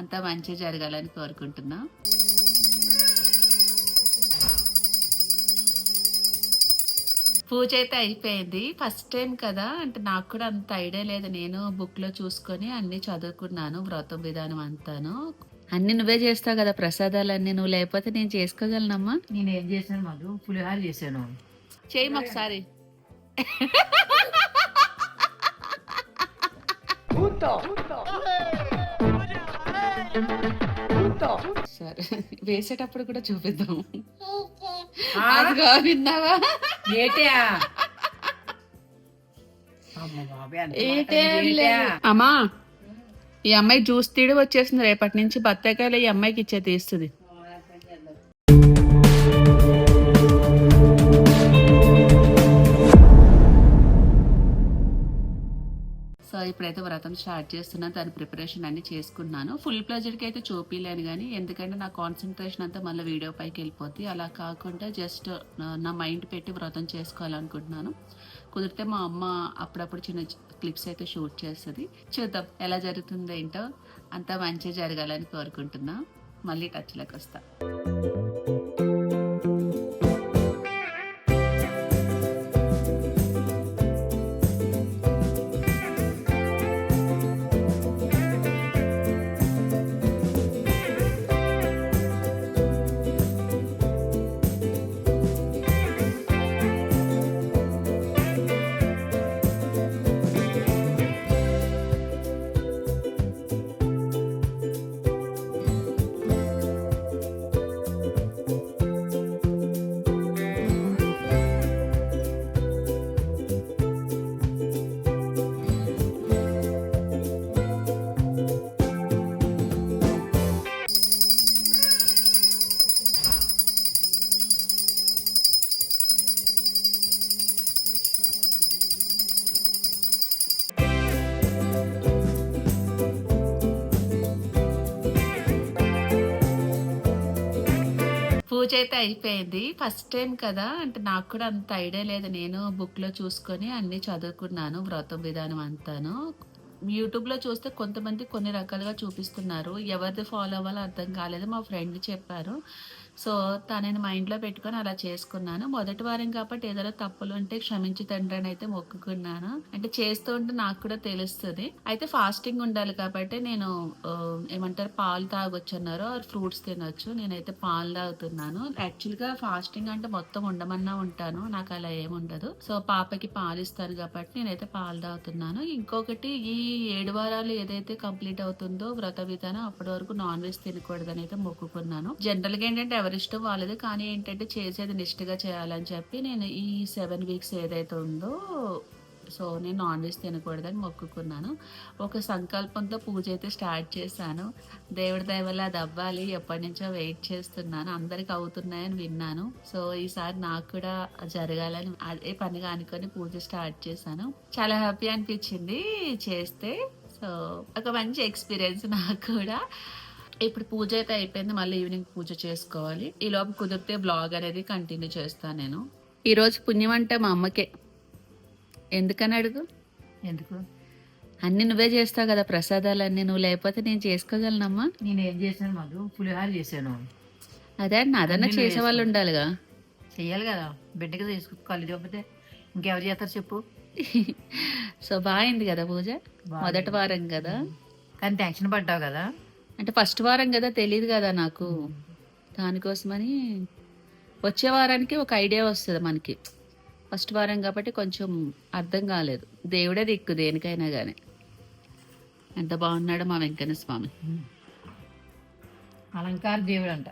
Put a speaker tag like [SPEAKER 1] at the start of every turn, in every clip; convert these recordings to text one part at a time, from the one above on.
[SPEAKER 1] అంతా మంచి జరగాలని కోరుకుంటున్నా. పూజ అయితే అయిపోయింది. ఫస్ట్ టైం కదా, అంటే నాకు కూడా అంత ఐడియా లేదు. నేను బుక్లో చూసుకొని అన్నీ చదువుకున్నాను, వ్రతం విధానం అంతాను. అన్ని నువ్వే చేస్తావు కదా ప్రసాదాలన్నీ, నువ్వు లేకపోతే నేను చేసుకోగలనమ్మా?
[SPEAKER 2] నేనేం చేశాను మధు, పులిహార చేశాను.
[SPEAKER 1] చేయము ఒకసారి. సరే, వేసేటప్పుడు కూడా చూపిద్దాం. అదిగో విన్నావా? అమ్మా, ఈ అమ్మాయి జ్యూస్ తీడి వచ్చేసింది. రేపటి నుంచి బత్తాయికాయలు ఈ అమ్మాయికి ఇచ్చే తీస్తుంది. సో ఇప్పుడైతే వ్రతం స్టార్ట్ చేస్తున్నా. దాని ప్రిపరేషన్ అన్ని చేసుకున్నాను. ఫుల్ ప్లెజర్కి అయితే చూపిలేను కానీ, ఎందుకంటే నా కాన్సన్ట్రేషన్ అంతా మళ్ళీ వీడియో పైకి వెళ్ళిపోద్ది. అలా కాకుండా జస్ట్ నా మైండ్ పెట్టి వ్రతం చేసుకోవాలనుకుంటున్నాను. కుదిరితే మా అమ్మ అప్పుడప్పుడు చిన్న క్లిప్స్ అయితే షూట్ చేస్తుంది. చూద్దాం ఎలా జరుగుతుందో ఏంటో. అంతా మంచి జరగాలని కోరుకుంటున్నా. మళ్ళీ టచ్లోకి వస్తా. పూజ అయితే అయిపోయింది. ఫస్ట్ టైం కదా, అంటే నాకు కూడా అంత ఐడియా లేదు. నేను బుక్లో చూసుకొని అన్నీ చదువుకున్నాను, వ్రతం విధానం అంతాను. యూట్యూబ్లో చూస్తే కొంతమంది కొన్ని రకాలుగా చూపిస్తున్నారు. ఎవరిది ఫాలో అవ్వాలో అర్థం కాలేదు. మా ఫ్రెండ్ చెప్పారు. సో తనని మైండ్లో పెట్టుకొని అలా చేసుకున్నాను. మొదటి వారం కాబట్టి ఏదైనా తప్పులు ఉంటే క్షమించి తండ్రి అని అయితే మొక్కుకున్నాను. అంటే చేస్తూ ఉంటే నాకు కూడా తెలుస్తుంది. అయితే ఫాస్టింగ్ ఉండాలి కాబట్టి నేను ఏమంటారు, పాలు తాగొచ్చు అన్నారు, ఫ్రూట్స్ తినొచ్చు. నేనైతే పాలు తాగుతున్నాను. యాక్చువల్గా ఫాస్టింగ్ అంటే మొత్తం ఉండమన్నా ఉంటాను, నాకు అలా ఏముండదు. సో పాపకి పాలు ఇస్తాను కాబట్టి నేనైతే పాలు తాగుతున్నాను. ఇంకొకటి, ఈ 7 వారాలు ఏదైతే కంప్లీట్ అవుతుందో వ్రత విధానం, అప్పటి వరకు నాన్ వెజ్ తినకూడదని అయితే మొక్కుకున్నాను. జనరల్గా ఏంటంటే ఎవరిష్టం వాళ్ళది, కానీ ఏంటంటే చేసేది నిష్ఠగా చేయాలని చెప్పి నేను ఈ 7 వీక్స్ ఏదైతే ఉందో, సో నేను నాన్ వెజ్ తినకూడదని మొక్కుకున్నాను. ఒక సంకల్పంతో పూజ అయితే స్టార్ట్ చేశాను. దేవుడి దయ వల్ల అది అవ్వాలి. ఎప్పటి నుంచో వెయిట్ చేస్తున్నాను, అందరికి అవుతున్నాయని విన్నాను. సో ఈసారి నాకు కూడా జరగాలని అదే పనిగా అనుకొని పూజ స్టార్ట్ చేశాను. చాలా హ్యాపీ అనిపించింది చేస్తే. సో ఒక మంచి ఎక్స్పీరియన్స్ నాకు కూడా. ఇప్పుడు పూజ అయితే అయిపోయింది. మళ్ళీ ఈవినింగ్ పూజ చేసుకోవాలి. ఈ లోపు కుదిరితే బ్లాగ్ అనేది కంటిన్యూ చేస్తాను నేను. ఈరోజు పుణ్యం అంటే మా అమ్మకే. ఎందుకని అడుగు?
[SPEAKER 2] ఎందుకు?
[SPEAKER 1] అన్ని నువ్వే చేస్తావు కదా ప్రసాదాలన్నీ, నువ్వు లేకపోతే నేను చేసుకోగలనమ్మా?
[SPEAKER 2] నేనేం చేశాను మధు, పులిహార చేశాను.
[SPEAKER 1] అదే అదన్నా చేసేవాళ్ళు ఉండాలిగా.
[SPEAKER 2] చెయ్యాలి కదా, బిడ్డకి తీసుకోవాలి. లేకపోతే ఇంకెవరు చేస్తారు చెప్పు.
[SPEAKER 1] సో బాగుంది కదా పూజ, మొదటి వారం కదా.
[SPEAKER 2] కానీ టెన్షన్ పడ్డావు కదా.
[SPEAKER 1] అంటే ఫస్ట్ వారం కదా, తెలియదు కదా నాకు. దానికోసమని వచ్చే వారానికి ఒక ఐడియా వస్తుంది మనకి. ఫస్ట్ వారం కాబట్టి కొంచెం అర్థం కాలేదు. దేవుడే దిక్కు దేనికైనా కానీ. ఎంత బాగున్నాడో మా వెంకన్న స్వామి.
[SPEAKER 2] అలంకార దేవుడు అంట.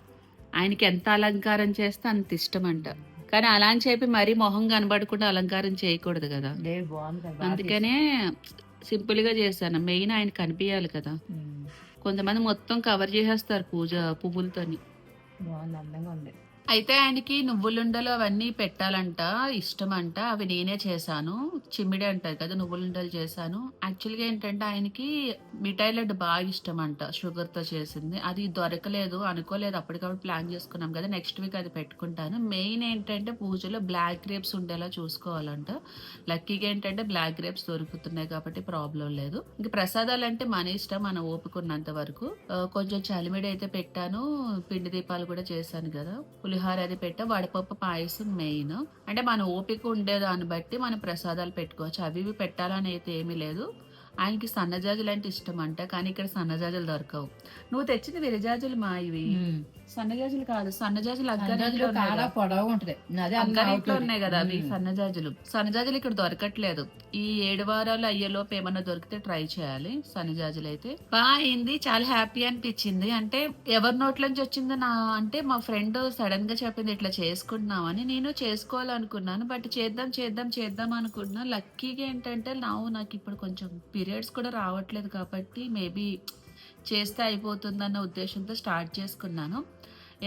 [SPEAKER 1] ఆయనకి ఎంత అలంకారం చేస్తే అంత ఇష్టం అంట. కానీ అలా అని చెప్పి మరీ మొహం కనబడకుండా అలంకారం చేయకూడదు కదా. అందుకనే సింపుల్గా చేశాను. మెయిన్ ఆయన కనిపించాలి కదా. కొంతమంది మొత్తం కవర్ చేసేస్తారు పూజ పువ్వులతోని.
[SPEAKER 2] బాగుంది, అందంగా ఉంది.
[SPEAKER 1] అయితే ఆయనకి నువ్వులుండలు అవన్నీ పెట్టాలంట, ఇష్టమంట. అవి నేనే చేశాను. చిమ్మిడి అంటారు కదా! నువ్వులుండలు చేశాను. యాక్చువల్‌గా ఏంటంటే ఆయనకి మిఠాయి లడ్డు బాగా ఇష్టమంట షుగర్‌తో చేసింది. అది దొరకలేదు, అనుకోలేదు. అప్పటికప్పుడు ప్లాన్ చేసుకున్నాం కదా! నెక్స్ట్ వీక్ అది పెట్టుకుంటాను. మెయిన్ ఏంటంటే పూజలో బ్లాక్ గ్రేప్స్ ఉండేలా చూసుకోవాలంట. లక్కీగా ఏంటంటే బ్లాక్ గ్రేప్స్ దొరుకుతున్నాయి కాబట్టి ప్రాబ్లమ్ లేదు. ఇంక ప్రసాదాలంటే మన ఇష్టం, మన ఓపిక ఉన్నంత వరకు. కొంచెం చలిమిడి అయితే పెట్టాను. పిండి దీపాలు కూడా చేశాను కదా! పులిహోర అది పెట్టా. వడపప్పు పాయసం మెయిన్. అంటే మన ఓపిక ఉండేదాన్ని బట్టి మనం ప్రసాదాలు పెట్టుకోవచ్చు. అవి ఇవి పెట్టాలని అయితే ఏమీ లేదు. ఆయనకి సన్నజాజులు అంటే ఇష్టం అంట. కానీ ఇక్కడ సన్నజాజులు దొరకవు. నువ్వు తెచ్చింది విరజాజులు మా ఇవి. సన్నజాజులు కాదు. సన్నజాజులు
[SPEAKER 2] సన్నజాజులు కాడ పొడవు ఉంటది. అదే
[SPEAKER 1] అగ్గరింట్లో ఉన్నాయి కదా అవి సన్నజాజులు. సన్నజాజులు ఇక్కడ దొరకట్లేదు. ఈ 7 వారాలు అయ్యేలోపు ఏమన్నా దొరికితే ట్రై చేయాలి. సన్నజాజులు అయితే బాగా అయింది. చాలా హ్యాపీ అనిపించింది. అంటే ఎవరి నోట్ల నుంచి వచ్చిందో అంటే మా ఫ్రెండ్ సడన్ గా చెప్పింది ఇట్లా చేసుకుంటున్నామని. నేను చేసుకోవాలనుకున్నాను. బట్ చేద్దాం అనుకున్నా. లక్కీగా ఏంటంటే నాకు ఇప్పుడు కొంచెం పీరియడ్స్ కూడా రావట్లేదు కాబట్టి మేబీ చేస్తే అయిపోతుందన్న ఉద్దేశంతో స్టార్ట్ చేసుకున్నాను.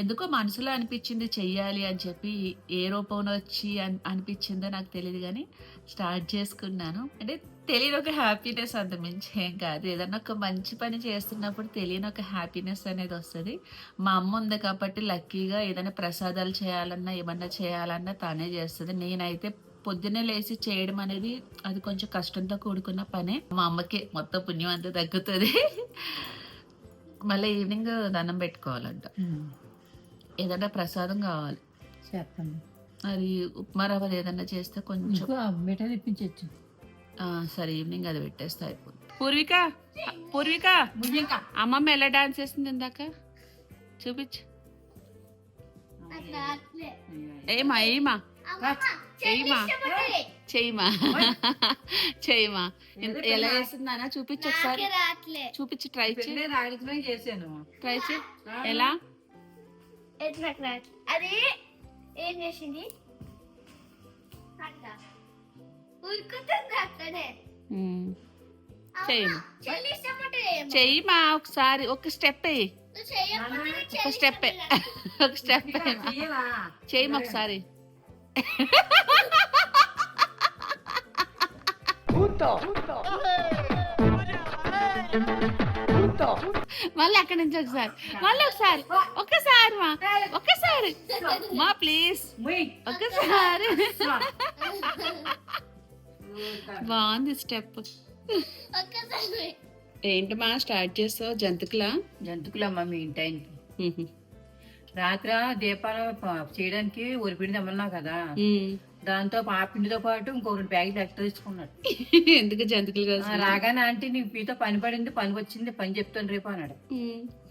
[SPEAKER 1] ఎందుకో మనసులో అనిపించింది చెయ్యాలి అని చెప్పి. ఏ రూపంలో వచ్చి అనిపించిందో నాకు తెలియదు కానీ స్టార్ట్ చేసుకున్నాను. అంటే తెలియని ఒక హ్యాపీనెస్, అంత మించి ఏం కాదు. ఏదన్నా ఒక మంచి పని చేస్తున్నప్పుడు తెలియని ఒక హ్యాపీనెస్ అనేది వస్తుంది. మా అమ్మ ఉంది కాబట్టి లక్కీగా ఏదైనా ప్రసాదాలు చేయాలన్నా ఏమన్నా చేయాలన్నా తానే చేస్తుంది. నేనైతే పొద్దున్నే లేచి చేయడం అనేది అది కొంచెం కష్టంతో కూడుకున్న పనే. మా అమ్మకి మొత్తం పుణ్యం అంతా తగ్గుతుంది. మళ్ళీ ఈవినింగ్ దండం పెట్టుకోవాలంట. ఏదన్నా ప్రసాదం కావాలి.
[SPEAKER 2] చేస్తాను.
[SPEAKER 1] అది ఉప్మా రవ్వ ఏదన్నా చేస్తే కొంచెం
[SPEAKER 2] మిఠాయి తెప్పించచ్చు.
[SPEAKER 1] సరే ఈవినింగ్ అది పెట్టేస్తే అయిపోతుంది. పూర్విక అమ్మమ్మ ఎలా డాన్స్ చేస్తుంది ఇందాక చూపించు. ఏమా చెయ్యమా ఎలా వేస్తుందా చూపించు ఒకసారి. చూపించి ట్రై
[SPEAKER 2] చేశాను.
[SPEAKER 1] ట్రై చేయి. ఎలా
[SPEAKER 3] అది ఏం చేసింది
[SPEAKER 1] చెయ్యమా ఒకసారి. ఒక స్టెప్ ఒక స్టెప్ చెయ్యమా ఒకసారి. మళ్ళీ అక్కడి నుంచి ఒకసారి మా ప్లీజ్ ఒకసారి. బాగుంది స్టెప్. ఏంటి మా స్టార్ట్ చేస్తావు?
[SPEAKER 2] జంతుకులమ్మా మీ ఇంటాయనికి. రాత్రి దీపాలు చేయడానికి ఒరిపిండి తెమ్మన్నావు కదా, దాంతో ఆ పిండితో పాటు ఇంకో 2 ప్యాకెట్లు ఎక్స్ట్రా తెచ్చుకున్నాడు.
[SPEAKER 1] ఎందుకు జంతికలు
[SPEAKER 2] రాగానే ఆంటీ నీకు మీతో పని పడింది, పని వచ్చింది, పని చెప్తాను రేపు అన్నాడు.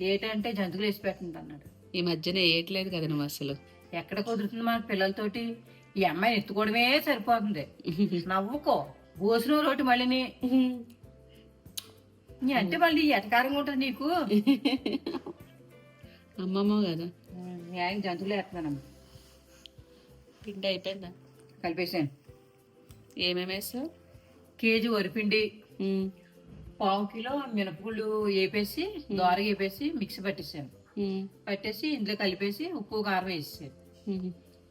[SPEAKER 2] ఏంటంటే జంతుకులు వేసి పెట్టండి అన్నాడు.
[SPEAKER 1] ఈ మధ్యన వేయట్లేదు కదా నువ్వు అసలు.
[SPEAKER 2] ఎక్కడ కుదురుతుంది మన పిల్లలతోటి? ఈ అమ్మాయిని ఎత్తుకోవడమే సరిపోతుంది. నవ్వుకో భోజనం రోటి మళ్ళీ అంటే మళ్ళీ ఎటకారంగా ఉంటుంది నీకు.
[SPEAKER 1] అమ్మమ్మ కదా.
[SPEAKER 2] ఆయన జంతువులు వేస్తున్నానమ్మ.
[SPEAKER 1] పిండి అయిపోయిందా?
[SPEAKER 2] కలిపేసాను.
[SPEAKER 1] ఏమేమి వేస్తావు?
[SPEAKER 2] కేజీ వరిపిండి, 1/4 కిలో మినపగుళ్ళు వేపేసి దోరగా వేపేసి మిక్సీ పట్టేసాను. పట్టేసి ఇందులో కలిపేసి ఉప్పు కారం వేసేసాను.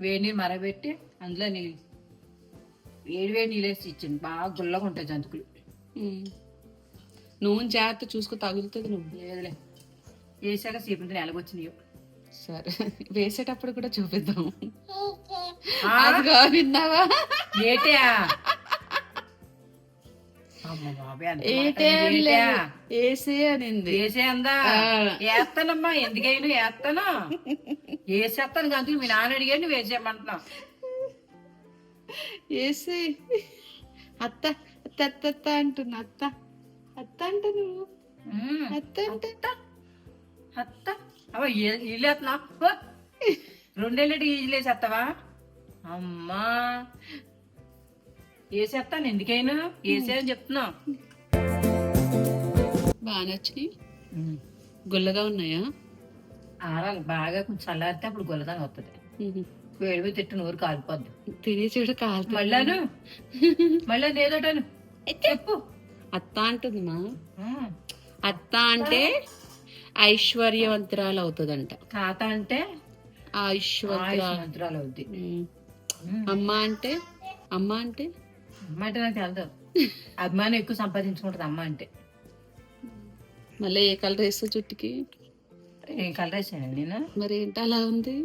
[SPEAKER 2] వేడి నీళ్ళు మరగబెట్టి అందులో వేడి నీళ్ళు వేసి ఇచ్చాను. బాగా గుల్లగా ఉంటాయి జంతుకులు.
[SPEAKER 1] నూనె జాగ్రత్త చూసుకో, తగులుతుంది. నువ్వు
[SPEAKER 2] లేదులే వేసాక సీపుంటే నెలకొచ్చినాయో.
[SPEAKER 1] సరే వేసేటప్పుడు కూడా చూపిద్దాం. విన్నావా?
[SPEAKER 2] వేస్తానమ్మా, ఎందుకైనా వేస్తాను. వేసేస్తాను గంతులు మీ నాన్న అడిగాడు వేసేయమంటున్నావు.
[SPEAKER 1] వేసే అత్త అత్త అత్త అత్త అంటున్నా. అత్త అత్త అంట నువ్వు. అత్త అంట
[SPEAKER 2] అత్త అవ ఇల్లేస్తున్నా. 2 ఏళ్ళకి ఇల్లేసేస్తావా? అమ్మా వేసేస్తాను, ఎందుకైనా వేసేయని చెప్తున్నా.
[SPEAKER 1] బాగా నచ్చినాయి. గుల్లగా ఉన్నాయా?
[SPEAKER 2] ఆరాలి బాగా కొంచెం చల్లారితే అప్పుడు గుల్లగా వస్తుంది. వేడిపోయి తిట్టు నూరు కాలిపోద్ది.
[SPEAKER 1] తిని చూడ కాలు.
[SPEAKER 2] మళ్ళీ ఏదోటాను చెప్పు.
[SPEAKER 1] అత్త అంటుంది మా. అత్త అంటే ఐశ్వర్యవంతురాలు అవుతుందంట.
[SPEAKER 2] తాత అంటే
[SPEAKER 1] ఆయుష్వంతురా.
[SPEAKER 2] ఆయుష్మంతురాలు అవుద్ది.
[SPEAKER 1] అమ్మ అంటే
[SPEAKER 2] అమ్మ అంటే నాకు తెలదు. అభిమానం ఎక్కువ సంపాదించుకుంటది అమ్మ అంటే.
[SPEAKER 1] మళ్ళీ ఏ కలర్ వేస్తావు జుట్టుకి?
[SPEAKER 2] ఏం కలర్ వేసాను నేను?
[SPEAKER 1] మరి ఏంటి అలా ఉంది?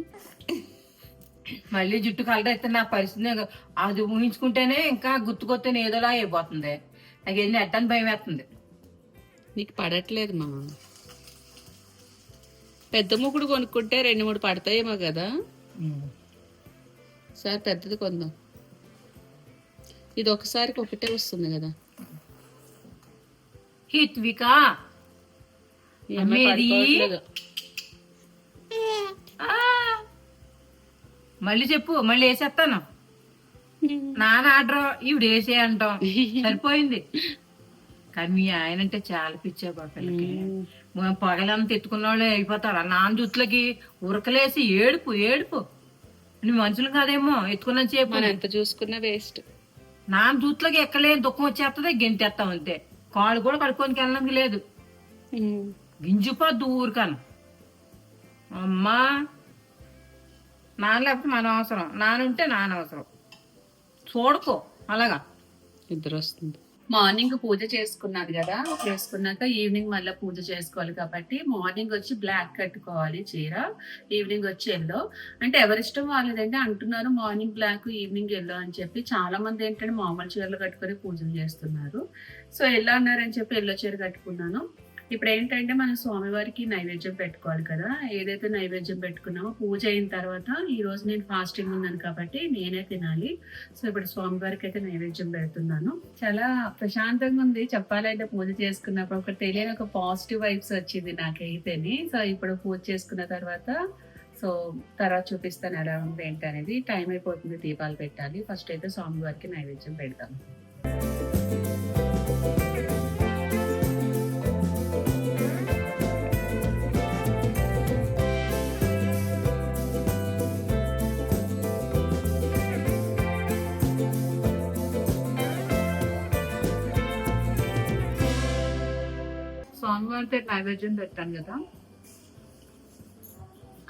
[SPEAKER 2] మళ్ళీ జుట్టు కలర్ వేస్తే నా పరిస్థితి అది ఊహించుకుంటేనే ఇంకా గుర్తుకొస్తే ఏదోలా అయిపోతుంది. నాకు ఏది ఎట్టని భయం వేస్తుంది.
[SPEAKER 1] నీకు పడట్లేదు మా. పెద్ద ముగ్గుడు కొనుక్కుంటే 2-3 పడతాయేమో కదా. సరే పెద్దది కొందాం. ఇది ఒకసారికి ఒకటే వస్తుంది కదా.
[SPEAKER 2] హిత్విక
[SPEAKER 1] ఈ అమ్మాయి పడుకోవట్లేదు.
[SPEAKER 2] మళ్ళీ చెప్పు, మళ్ళీ వేసేస్తాను. నాన్న ఆర్డర్ ఈవిడ వేసే అంటాం, సరిపోయింది. కానీ మీ ఆయన అంటే చాలా పిచ్చా పిల్లకి. పగలంతా ఎత్తుకున్న వాళ్ళే అయిపోతారు. నాన్న జుట్లకి ఉరకలేసి ఏడుపు ఏడుపు. నువ్వు మనుషులు కాదేమో ఎత్తుకున్న చేపు.
[SPEAKER 1] మనం ఎంత చూసుకున్నా వేస్ట్.
[SPEAKER 2] నాన్న జుట్లకి ఎక్కలేని దుఃఖం వచ్చేస్తుంది, గెంతేస్తాం అంతే. కాళ్ళు కూడా కడుక్కోనికి వెళ్ళడానికి లేదు, గింజిపోద్దు ఊరికాను. అమ్మా నాన్న లేకపోతే మన అవసరం, నానుంటే నాన్న అవసరం. చూడకో అలాగా.
[SPEAKER 1] నిద్ర వస్తుంది. మార్నింగ్ పూజ చేసుకున్నది కదా, చేసుకున్నాక ఈవినింగ్ మళ్ళీ పూజ చేసుకోవాలి కాబట్టి మార్నింగ్ వచ్చి బ్లాక్ కట్టుకోవాలి చీర, ఈవినింగ్ వచ్చి ఎల్లో. అంటే ఎవరిష్టం వాళ్ళదంటే అంటున్నారు మార్నింగ్ బ్లాక్ ఈవినింగ్ ఎల్లో అని చెప్పి. చాలా మంది ఏంటంటే మామూలు చీరలు కట్టుకొని పూజలు చేస్తున్నారు. సో ఎల్లో అన్నారని చెప్పి ఎల్లో చీర కట్టుకున్నాను. ఇప్పుడు ఏంటంటే మనం స్వామివారికి నైవేద్యం పెట్టుకోవాలి కదా. ఏదైతే నైవేద్యం పెట్టుకున్నామో పూజ అయిన తర్వాత, ఈ రోజు నేను ఫాస్టింగ్ ఉన్నాను కాబట్టి నేనే తినాలి. సో ఇప్పుడు స్వామివారికి అయితే నైవేద్యం పెడుతున్నాను. చాలా ప్రశాంతంగా ఉంది చెప్పాలంటే. పూజ చేసుకున్నప్పుడు ఒక తెలియని ఒక పాజిటివ్ వైబ్స్ వచ్చింది నాకైతేని. సో ఇప్పుడు పూజ చేసుకున్న తర్వాత తర్వాత చూపిస్తాను ఎలా ఉంది ఏంటి అనేది. టైం అయిపోతుంది, దీపాలు పెట్టాలి. ఫస్ట్ అయితే స్వామివారికి నైవేద్యం పెడతాను. స్వామివారికి నైవేద్యం పెట్టాను కదా,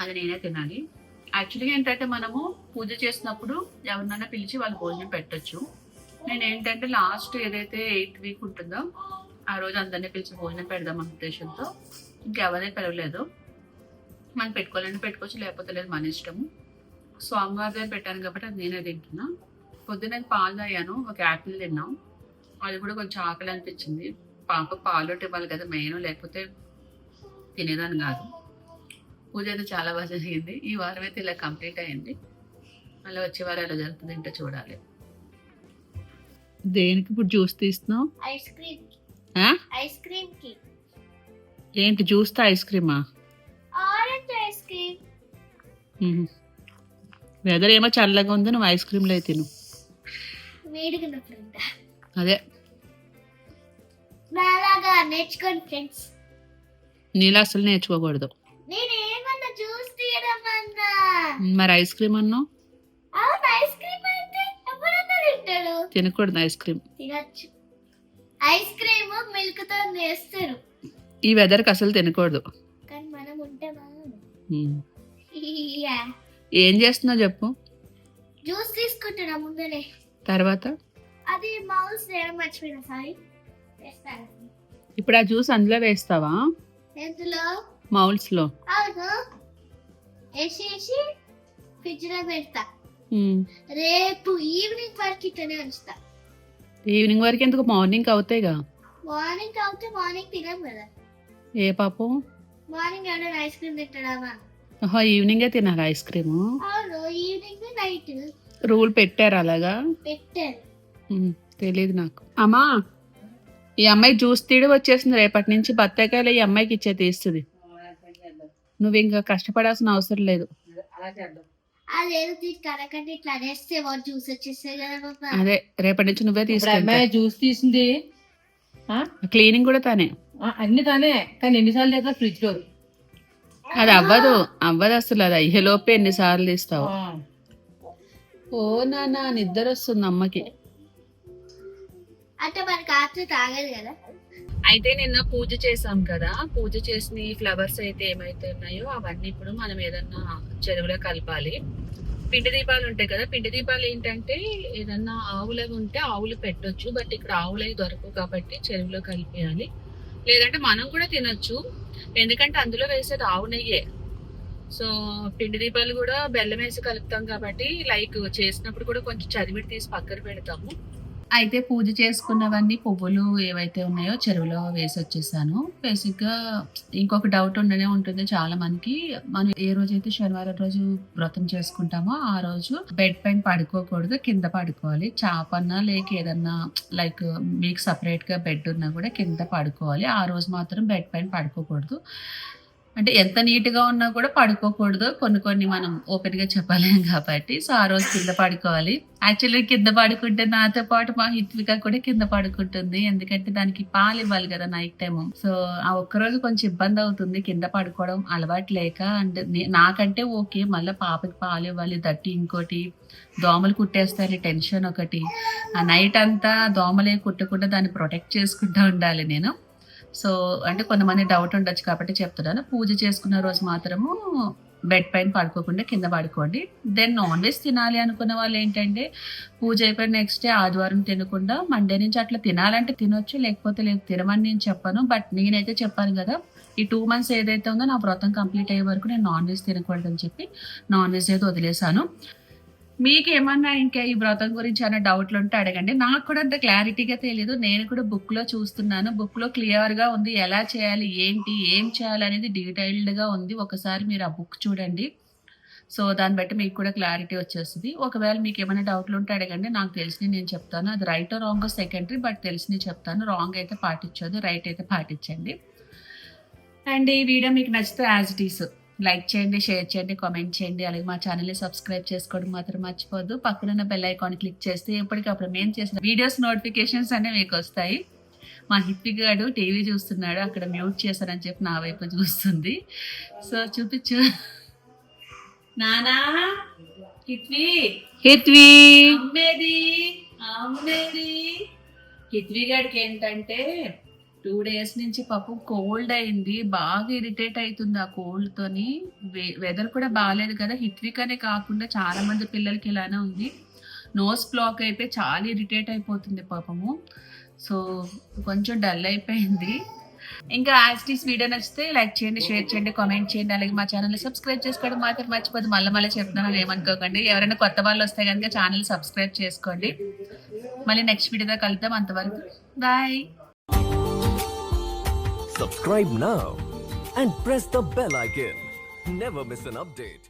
[SPEAKER 1] అది నేనే తినాలి. యాక్చువల్గా ఏంటంటే మనము పూజ చేసినప్పుడు ఎవరినైనా పిలిచి వాళ్ళు భోజనం పెట్టచ్చు. నేను ఏంటంటే లాస్ట్ ఏదైతే 8th వీక్ ఉంటుందో ఆ రోజు అందరినీ పిలిచి భోజనం పెడదాం అనే ఉద్దేశంతో ఇంకెవరిని పిలవలేదు. మనం పెట్టుకోవాలంటే పెట్టుకోవచ్చు, లేకపోతే లేదు, మన ఇష్టము. స్వామివారి దగ్గర పెట్టాను కాబట్టి అది నేనే తింటున్నా. పొద్దున్న పాలు తాగాను, ఒక యాపిల్ తిన్నాం. అది కూడా కొంచెం ఆకలి అనిపించింది. పాప పాలు ఇవ్వాలి కదా మెయిన్, లేకపోతే తినేదాన్ని కాదు. పూజ అయితే చాలా బాగా జరిగింది. ఈ వారం అయితే ఇలా కంప్లీట్ అయింది. మళ్ళీ వచ్చే వారం ఎలా జరుగుతుంది ఏంటో చూడాలి. దేనికి ఇప్పుడు జ్యూస్ తీస్తున్నావు?
[SPEAKER 3] ఐస్ క్రీమ్ ఐస్ క్రీమ్ కి.
[SPEAKER 1] ఏంటి జ్యూస్ తో ఐస్ క్రీమా?
[SPEAKER 3] Orange ice cream.
[SPEAKER 1] వెదర్ ఏమో చల్లగా ఉంది, నువ్వు ఐస్ క్రీమ్లో అయితే తిను.
[SPEAKER 3] వేడిగా
[SPEAKER 1] అదే
[SPEAKER 3] నాలాగా నేర్చుకోండి ఫ్రెండ్స్.
[SPEAKER 1] నీలా అసలు నేర్చుకోకూడదు.
[SPEAKER 3] నేనేమన్నా జ్యూస్ తీయడమన్నా.
[SPEAKER 1] మరి ఐస్ క్రీమ్ అన్నావు?
[SPEAKER 3] అవును, ఐస్ క్రీమ్ అయితే ఎవరన్నా తింటారు.
[SPEAKER 1] తినకూడదు ఐస్ క్రీమ్.
[SPEAKER 3] తినచ్చు. ఐస్ క్రీమ్ మిల్క్ తో చేస్తారు.
[SPEAKER 1] ఈ వెదర్కి అసలు తినకూడదు.
[SPEAKER 3] కానీ మనం ఉంటామా?
[SPEAKER 1] ఏం చేస్తున్నావు చెప్పు.
[SPEAKER 3] జ్యూస్ తీసుకుంటున్నా ముందరే.
[SPEAKER 1] తర్వాత
[SPEAKER 3] అది మౌల్స్ వేయడం మర్చిపోయినా, సారీ.
[SPEAKER 1] ఇప్పుడు ఆ జ్యూస్ అందులో వేస్తావా?
[SPEAKER 3] ఎందులో?
[SPEAKER 1] మౌల్స్ లో.
[SPEAKER 3] అవును, వేసేసి ఫ్రిడ్జ్ లో పెడతా. రేపు ఈవినింగ్ వరకు ఇట్లనే ఉంచుతా.
[SPEAKER 1] ఈవినింగ్ వరకు ఎందుకు? మార్నింగ్ అవుతాయిగా.
[SPEAKER 3] మార్నింగ్ అవుతే మార్నింగ్ తినాం కదా.
[SPEAKER 1] ఏ పాపం?
[SPEAKER 3] మార్నింగ్ ఎవరైనా ఐస్ క్రీమ్ తింటాడామా?
[SPEAKER 1] ఈవినింగే తినాలి ఐస్ క్రీమ్?
[SPEAKER 3] అవును, ఈవినింగ్ నైట్
[SPEAKER 1] రూల్ పెట్టారు అలాగా?
[SPEAKER 3] పెట్టారు.
[SPEAKER 1] తెలీదు నాకు. అమ్మా ఈ అమ్మాయి జ్యూస్ తీయడం వచ్చేసింది. రేపటి నుంచి బత్తాయికాయలు ఈ అమ్మాయికి ఇచ్చే తీస్తుంది. నువ్వు ఇంకా కష్టపడాల్సిన అవసరం లేదు. అదే రేపటి నుంచి నువ్వే తీసుకుంటా.
[SPEAKER 2] జ్యూస్ తీసింది,
[SPEAKER 1] క్లీనింగ్ కూడా తానే,
[SPEAKER 2] అన్ని తానే. కానీ ఎన్నిసార్లు లేదా ఫ్రిడ్జ్ లో?
[SPEAKER 1] అది అవ్వదు అసలు. అది అయ్యేలోపే ఎన్నిసార్లు తీస్తావు? ఓ నాన్న నిద్ర వస్తుంది అమ్మకి.
[SPEAKER 3] అంటే మనకి ఆత్మ తాగదు కదా.
[SPEAKER 1] అయితే నిన్న పూజ చేసాం కదా, పూజ చేసిన ఫ్లవర్స్ అయితే ఏమైతే ఉన్నాయో అవన్నీ ఇప్పుడు మనం ఏదన్నా చెరువులో కలపాలి. పిండి దీపాలు ఉంటాయి కదా, పిండి దీపాలు ఏంటంటే ఏదన్నా ఆవులవి ఉంటే ఆవులు పెట్టొచ్చు, బట్ ఇక్కడ ఆవులవి దొరకవు కాబట్టి చెరువులో కలిపేయాలి. లేదంటే మనం కూడా తినొచ్చు, ఎందుకంటే అందులో వేసేది ఆవు నెయ్యే. సో పిండి దీపాలు కూడా బెల్లం వేసి కలుపుతాం కాబట్టి లైక్ చేసినప్పుడు కూడా కొంచెం చదివిడి తీసి పక్కన పెడతాము. అయితే పూజ చేసుకున్నవన్నీ పువ్వులు ఏవైతే ఉన్నాయో చెరువులో వేసి వచ్చేసాను. బేసిక్గా ఇంకొక డౌట్ ఉండనే ఉంటుంది చాలా మందికి, మనం ఏ రోజైతే శనివారం రోజు వ్రతం చేసుకుంటామో ఆ రోజు బెడ్ పైన పడుకోకూడదు, కింద పడుకోవాలి. చాపన్నా లేక ఏదన్నా లైక్ మీకు సపరేట్ గా బెడ్ ఉన్నా కూడా కింద పడుకోవాలి. ఆ రోజు మాత్రం బెడ్ పైన పడుకోకూడదు. అంటే ఎంత నీట్గా ఉన్నా కూడా పడుకోకూడదు, కొన్ని మనం ఓపెన్ గా చెప్పలేం కాబట్టి. సో ఆ రోజు కింద పడుకోవాలి. యాక్చువల్లీ కింద పడుకుంటే నాతో పాటు మా హిత్విక కూడా కింద పడుకుంటుంది, ఎందుకంటే దానికి పాలు ఇవ్వాలి కదా నైట్ టైం. సో ఆ ఒక్కరోజు కొంచెం ఇబ్బంది అవుతుంది కింద పడుకోవడం అలవాటు లేక. అండ్ నాకంటే ఓకే, మళ్ళీ పాపకి పాలు ఇవ్వాలి, దట్టి ఇంకోటి దోమలు కుట్టేస్తారు టెన్షన్ ఒకటి. ఆ నైట్ అంతా దోమలే కుట్టకుండా దాన్ని ప్రొటెక్ట్ చేసుకుంటూ ఉండాలి నేను. సో అంటే కొంతమంది డౌట్ ఉండొచ్చు కాబట్టి చెప్తున్నాను. పూజ చేసుకున్న రోజు మాత్రము బెడ్ పైన పడుకోకుండా కింద పడుకోండి. దెన్ నాన్ వెజ్ తినాలి అనుకున్న వాళ్ళు ఏంటంటే పూజ అయిపోయిన నెక్స్ట్ డే ఆదివారం తినకుండా మండే నుంచి అట్లా తినాలంటే తినొచ్చు, లేకపోతే లేదు తినమని నేను చెప్పాను. బట్ నేనైతే చెప్పాను కదా, ఈ 2 months ఏదైతే ఉందో నా వ్రతం కంప్లీట్ అయ్యే వరకు నేను నాన్ వెజ్ తినకూడదని చెప్పి నాన్ వెజ్ అయితే వదిలేశాను. మీకు ఏమన్నా ఇంకా ఈ వ్రతం గురించి అన్న డౌట్లు ఉంటే అడగండి. నాకు కూడా అంత క్లారిటీగా తెలియదు, నేను కూడా బుక్ లో చూస్తున్నాను. బుక్ లో క్లియర్ గా ఉంది ఎలా చేయాలి, ఏంటి, ఏం చేయాలి అనేది డీటెయిల్డ్ గా ఉంది. ఒకసారి మీరు ఆ బుక్ చూడండి. సో దాన్ని బట్టి మీకు కూడా క్లారిటీ వచ్చేస్తుంది. ఒకవేళ మీకు ఏమైనా డౌట్లు ఉంటే అడగండి, నాకు తెలిసినవి నేను చెప్తాను. అది రైట్ రాంగ్ సెకండరీ, బట్ తెలిసినవి చెప్తాను. రాంగ్ అయితే పాటించదు, రైట్ అయితే పాటించండి. అండ్ ఈ వీడియో మీకు నచ్చితే యాజ్ ఇట్ ఈస్ లైక్ చేయండి, షేర్ చేయండి, కామెంట్ చేయండి. అలాగే మా ఛానల్ని సబ్స్క్రైబ్ చేసుకోవడం మాత్రం మర్చిపోద్దు. పక్కనున్న బెల్ ఐకాన్ క్లిక్ చేస్తే ఎప్పటికప్పుడు మేము చేసిన వీడియోస్ నోటిఫికేషన్స్ అనేవి మీకు వస్తాయి. మా హిప్పి గాడు టీవీ చూస్తున్నాడు, అక్కడ మ్యూట్ చేశానని చెప్పి నా వైపు చూస్తుంది. సో చూపించు నానా. హిత్వి అమ్మేది. హిత్వి గాడికి ఏంటంటే 2 days నుంచి పాపం కోల్డ్ అయింది, బాగా ఇరిటేట్ అవుతుంది ఆ కోల్డ్ తోని. వెదర్ కూడా బాగాలేదు కదా, హిత్వికనే కాకుండా చాలా మంది పిల్లలకి ఇలానే ఉంది. నోస్ బ్లాక్ అయిపోయి చాలా ఇరిటేట్ అయిపోతుంది పాపము. సో కొంచెం డల్ అయిపోయింది. ఇంకా యాజ్ వీడియో నచ్చితే లైక్ చేయండి, షేర్ చేయండి, కామెంట్ చేయండి. అలాగే మా ఛానల్ని సబ్స్క్రైబ్ చేసుకోవడం మాత్రం మర్చిపోదు. మళ్ళీ చెప్తున్నాను, ఏమనుకోకండి. ఎవరైనా కొత్త వాళ్ళు వస్తే కనుక ఛానల్ సబ్స్క్రైబ్ చేసుకోండి. మళ్ళీ నెక్స్ట్ వీడియోతో కలుద్దాం, అంతవరకు bye.
[SPEAKER 4] Subscribe now and press the bell icon. Never miss an update.